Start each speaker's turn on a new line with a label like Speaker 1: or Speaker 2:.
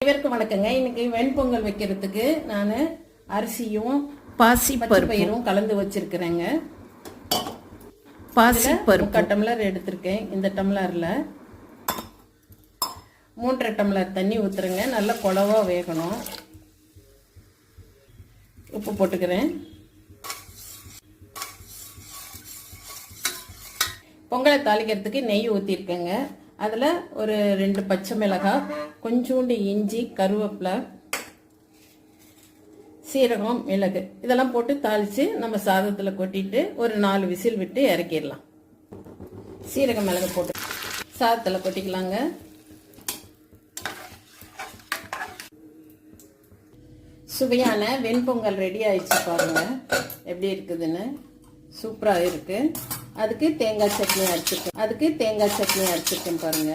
Speaker 1: அனைவருக்கும் வணக்கங்க. இன்னைக்கு வெண்பொங்கல் வைக்கிறதுக்கு நான் அரிசியும் பயிரும் கலந்து வச்சிருக்கிறேங்க. பாசிப்பருப்பு டம்ளர் எடுத்திருக்கேன். இந்த டம்ளர்ல 3.5 டம்ளர் தண்ணி ஊத்துறேங்க. நல்லா குழவா வேகணும். உப்பு போட்டுக்கிறேன். பொங்கலை தாளிக்கிறதுக்கு நெய் ஊற்றிருக்கேங்க. அதில் ஒரு 2 பச்சை மிளகாய், கொஞ்சோண்டு இஞ்சி, கருவேப்பிலை, சீரகம், மிளகு இதெல்லாம் போட்டு தாளித்து நம்ம சாதத்தில் கொட்டிட்டு ஒரு 4 விசில் விட்டு இறக்கிடலாம். சீரகம் மிளகு போட்டு சாதத்தில் கொட்டிக்கலாங்க. சுவையான வெண்பொங்கல் ரெடி ஆயிடுச்சு பாருங்க எப்படி இருக்குதுன்னு. சூப்பராக இருக்குது. அதுக்கு தேங்காய் சட்னி அரைச்சிருக்கேன் பாருங்க.